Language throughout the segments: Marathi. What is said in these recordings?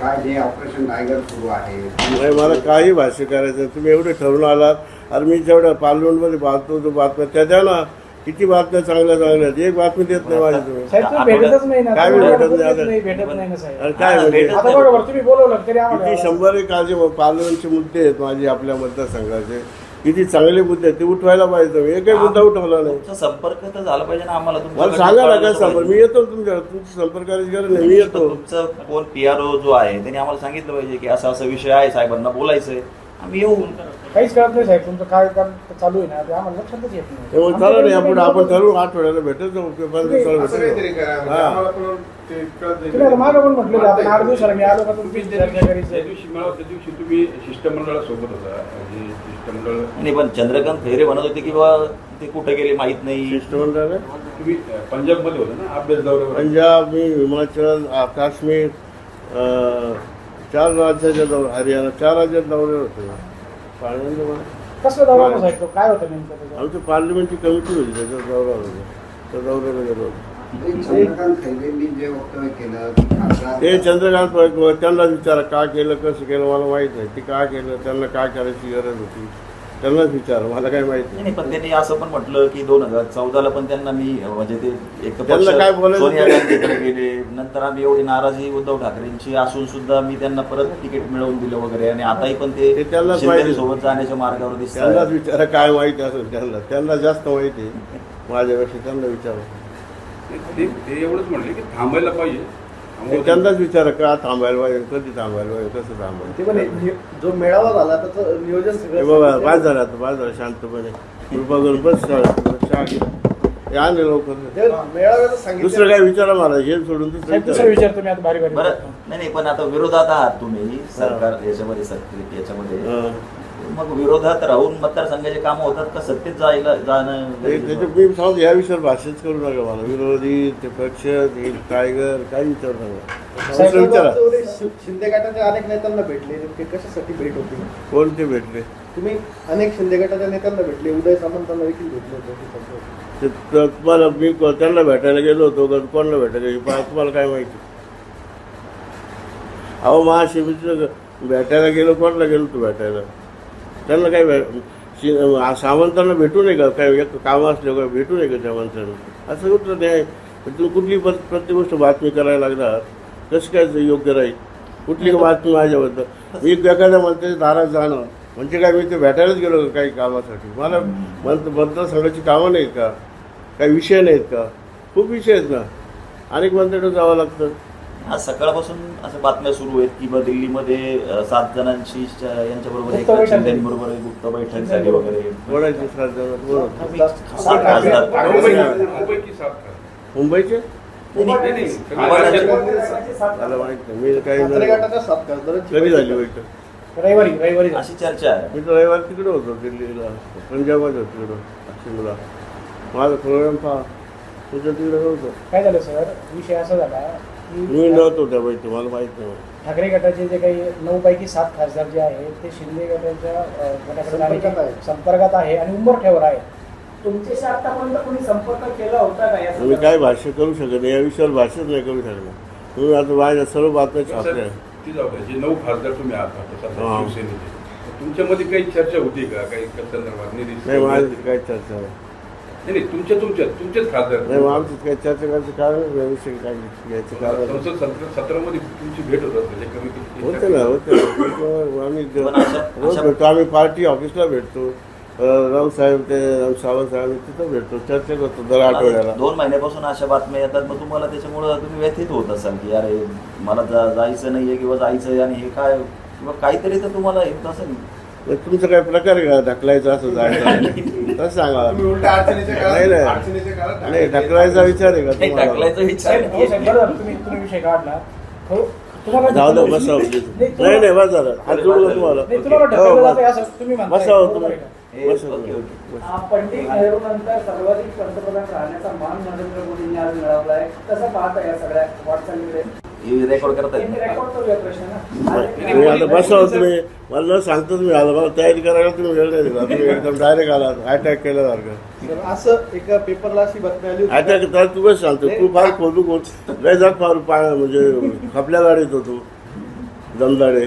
काय जे ऑपरेशन टायगर सुरू आहे नाही, मला काही भाष्य करायचं. तुम्ही एवढे ठरवून आलात. अरे मी जेवढ्या पार्लमेंटमध्ये पाहतो जो बातम्या त्या द्या ना. किती बातम्या चांगल्या चांगल्या आहेत. एक बातमी देत नाही माझी तुम्ही. साहेब तुम्ही भेटतच नाही ना. काय तुम्हाला भेटत नाही आता? भेटत नाही ना साहेब. अरे काय म्हणजे आता बरोबर तुम्ही बोलवलं तरी आम्हाला किती 100 एक काळजी पार्लमेंटचे मुद्दे आहेत माझे आपल्या मतदारसंघाचे. किती चांगले मुद्दे आहेत ते उठवायला पाहिजे. तुम्ही एकही मुद्दा उठवला नाही. तुमचा संपर्क तर झाला पाहिजे ना आम्हाला. मला सांगा ना काय संपर्क. मी येतो तुमच्या तुमची संपर्काची गरज नाही. मी येतो. तुमचं कोण PRO जो आहे त्यांनी आम्हाला सांगितलं पाहिजे की असा असा विषय आहे, साहेबांना बोलायचंय, आम्ही येऊ. काहीच कळत नाही साहेब. तुमचं काय काम चालू आहे ना ते आम्हाला लक्षातच येत नाही. तेव्हा चालू नाही. आपण ठरवू आठवड्याला भेटत जाऊ. असं काहीतरी करा म्हणजे हा. आम्हाला पण ते कळत नाही. तुम्ही आता मागं पण म्हटलं की आपण 8 दिवसाला मी आलो का तुमची चर्चा त्या करायची. दिवशी मला त्या दिवशी तुम्ही शिष्टमंडळासोबत होता. म्हणजे शिष्टमंडळ नाही, पण चंद्रकांत खैरे म्हणत होते की बा ते कुठे गेले माहित नाही. शिष्टमंडळ तुम्ही पंजाबमध्ये होता ना अभ्यास दौऱ्यावर. पंजाब, मी हिमाचल, काश्मीर, 4 राज्याच्या दौरे, हरियाणा 4 राज्यात दौरे होते. कसलं दौरा होता साहेब तो? काय होतं नेमकं त्याच्यात? आमची पार्लमेंटची कमिटी होती त्याचा दौरा होता. त्या दौऱ्याला गेलो होतो. चंद्रकांत खैरेंनी जे वक्तव्य केलं की खासदार ते चंद्रकांत त्यांनाच विचारा का केलं, कसं केलं मला माहीत नाही. ते का केलं, त्यांना काय करायची गरज होती त्यांनाच विचारा, मला काही माहित नाही. नाही, पण त्यांनी असं पण म्हटलं की 2014ला पण त्यांना मी म्हणजे ते एक तर त्यांना काय बोलायचं? सोनिया गांधीकडे गेले. नंतर आम्ही एवढी नाराजी उद्धव ठाकरेंची असून सुद्धा मी त्यांना परत तिकीट मिळवून दिलं वगैरे, आणि आताही पण ते त्यांनाच शिंदे माहिती. सोबत जाण्याच्या मार्गावर त्यांनाच दिसतात. विचारा काय माहिती असेल त्यांना जास्त माहिती आहे माझ्यापेक्षा. त्यांना विचारा. ते एवढंच म्हणले की थांबायला पाहिजे. ते त्यांनाच विचारा का थांबायला पाहिजे, कधी थांबायला पाहिजे, कसं थांबायचं. ते पण जो मेळावा झाला त्याचं नियोजन हे सगळं बघा बाद झाला आता, बाद झाला शांतपणे. कृपा करून बस चहा घे. हे आणले लवकर. मेळाव्याचं सांगितलं. दुसरं काय विचारा मला, हे सोडून दुसरं साहेब दुसरं विचारा. विचारतो मी आता भारी भारी. बरं, नाही पण आता विरोधात आहात तुम्ही सरकार याच्यामध्ये, सत्तेत याच्यामध्ये. हं. मग विरोधात राहून मतदारसंघाचे कामं होतात का सत्तेत जाणं त्याच्या मी सांगतो या विषयावर भाषणच करू नका मला. विरोधी ते पक्ष ते टायगर काही विचारू नका. दुसरं विचारा. शिंदे गटाच्या अनेक नेत्यांना भेटले. नेमके कशासाठी भेट होती? कोणते भेटले? तुम्ही अनेक शिंदे गटाच्या नेत्यांना भेटले. उदय सामंतांना देखील भेटले होते. ते तुम्हाला मी त्यांना भेटायला गेलो होतो का कोणाला भेटायला गेलो तुम्हाला काय माहिती? अहो महाशिबिर भेटायला गेलो, कोणाला गेलो तू भेटायला? त्यांना काय सावंतांना भेटू नये का? काय एक कामं असले का भेटू नये का त्या माणसांना? असं कुठलं नाही. तुम्ही कुठली प्रत्येक गोष्ट बातमी करायला लागला कसं काय योग्य राहील? कुठली बातमी माझ्याबद्दल? मी एखाद्या मंत्र्याच्या दारात जाणं म्हणजे काय मी ते भेटायलाच गेलो का काही कामासाठी? मला मतदारसंघाची कामं नाहीत का? काही विषय नाहीत का? खूप विषय आहेत ना. अनेक मंत्र्याकडे जावं लागतं. आज सकाळपासून असं बातम्या सुरू आहेत की दिल्लीमध्ये 7 जणांची यांच्याबरोबर एकनाथ शिंदेबरोबर गुप्त बैठक झाली वगैरे. कोणाचे 7 जण? कोण? खासदार. मुंबईची 7 मुंबईचे? नाही, नाही. मला माहित नाही. मी काही ठाकरे गटाच्या 7 खासदारांची कधी झाली बैठक? रविवारी अशी चर्चा आहे. मी तर रविवारी तिकडे होतो दिल्लीला, पंजाबमध्ये होतो तिकडं शिमला. माझा प्रोग्राम पहा तुझ्या तिकडे नव्हतं. काय झालं सर, विषय असा झाला मी की नव्हतो त्या बैठक, मला माहित नाही. ठाकरे गटाचे जे काही 9 पैकी 7 खासदार जे आहेत ते शिंदे गटाच्या गटाकडे जाण्याच्या संपर्कात आहे आणि उंबरठ्यावर आहे. तुमच्याशी आतापर्यंत कोणी संपर्क केला होता का? या मी काय भाष्य करू शकत नाही या विषयावर. भाष्यच नाही करू शकणार. तुम्ही आता माझ्या सर्व बातम्या छापल्या. ती जाऊ द्या. जे 9 खासदार तुम्ही आहात आता सध्या हां. शिवसेनेचे, तुमच्यामध्ये काही चर्चा होती का? काही संदर्भात नाही माझी काही चर्चा नाही. नाही, तुमचेच खासदार. नाही मग आमची काही चर्चा करायचं कारण नाही. या विषयी काय घ्यायचं कारण संसद सत्रामध्ये तुमची भेट होत म्हणजे कमी होते ना. होते आम्ही रोज भेटतो. आम्ही पार्टी ऑफिसला भेटतो. रावसाहेब ते सावंत साहेब तिथं भेटतो, चर्चा करतो दर आठवड्याला. 2 महिन्यापासून अशा बातम्या येतात. मग तुम्हाला त्याच्यामुळं तुम्ही व्यथित होत असाल की अरे मला जायचं नाहीये किंवा जायचं आहे आणि हे काय किंवा काहीतरी तर तुम्ला येत असेल. तुमचा काय प्रकार आहे का ढकलायचा असं जायचं? तसं सांगा. नाही ढकलायचा विचार आहे का तुम्हाला? टाकलायचा विचार साहेब, हो साहेब, बरं झालं तुम्ही विषय काढला. हो, तुम्हाला जाऊ दे बसावं. नाही नाही बस झालं. आज जोडलं तुम्हाला. नाही, तुम्हाला ढकललं जातंय असं तुम्ही म्हणताय. बसावं बरोबर तुम्ही. आहे का? बसा ओके, तुम्ही. ओके. पंडित नेहरूनंतर सर्वाधिक पंतप्रधान राहण्याचा मान नरेंद्र मोदींनी आज मिळवला आहे. कसं पाहता या सगळ्या वाटचालीकडे? हे रेकॉर्ड करतायत त्यांनी ना? रेकॉर्ड करूया प्रश्न ना. तुम्ही आता बसावं तुम्ही. मला न सांगतो तुम्ही आला. मला तयारी करायला तुम्ही वेळ नाही दिला. तुम्ही एकदम डायरेक्ट आला. अटॅक केल्यासारखं. तर असं एका पेपरला अशी बातमी आली होती. अटॅक तर तू बस सांगतो. तू फार खोलू खोल लय जात फार म्हणजे खपल्या गाडीत होतो. जमदाडे.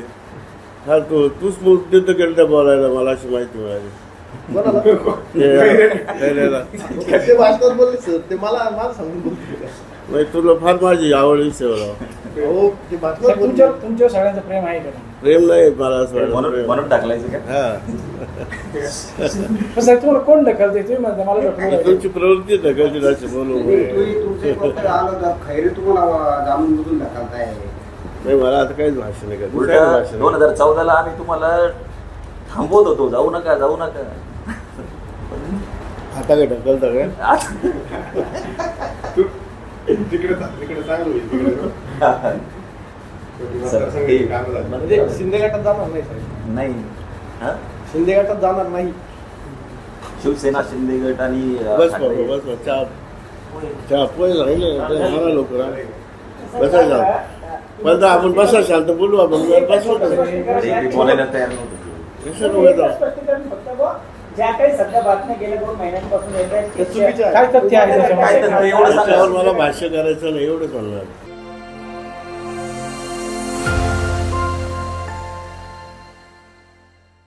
हा तूच मुद्दे केलं त्या बोलायला, मला अशी माहिती मिळाली. कोणाला? त्याला ते भाषणात बोलले सर, ते मला मला सांगून बोलले. म्हणजे तुला फार माझी आवड विषयावर. हो ते भाषणात बोलले. तुमच्यावर सगळ्यांचं प्रेम आहे का नाही? प्रेम नाही मला असं वाटतं. म्हणून म्हणून टाकलायचं का? हा पण साहेब तुम्हाला कोण ढकलते? तुम्ही म्हणता मला ढकलू तुमची प्रवृत्ती ढकलची अशी बोलू. तुमचे पत्र आलं तर खैरे तुम्हाला जाणून बुजून ढकलताय. नाही मला आता काहीच भाषण नाही करत. उलटा 2014ला आम्ही तुम्हाला थांबवत होतो, जाऊ नका जाऊ नका. आता काय ढकलता काय? तिकडे चांगलं होईल तिकडे. सर, हे म्हणजे शिंदे गटात जाणार नाही साहेब. नाही हा? शिंदे गटात जाणार नाही. शिवसेना, शिंदे गट आणि बस ठाकरे. बाबा बस चहा पोहे राहिले मला लोक बसायला. पण आपण बसा शांत बोलू आपण बसू. ते बोलायला तयार नव्हतं. स्पष्टीकरण फक्त बुवा, ज्या काही सध्या बातम्या गेल्या 2 महिन्यांपासून येत आहेत ते चुकीचं आहे. काय तथ्य आहे काय त्याच्यामध्ये? तथ्य? एवढं सांगा. त्याच्यावर मला भाष्य करायचं नाही एवढंच म्हणणार.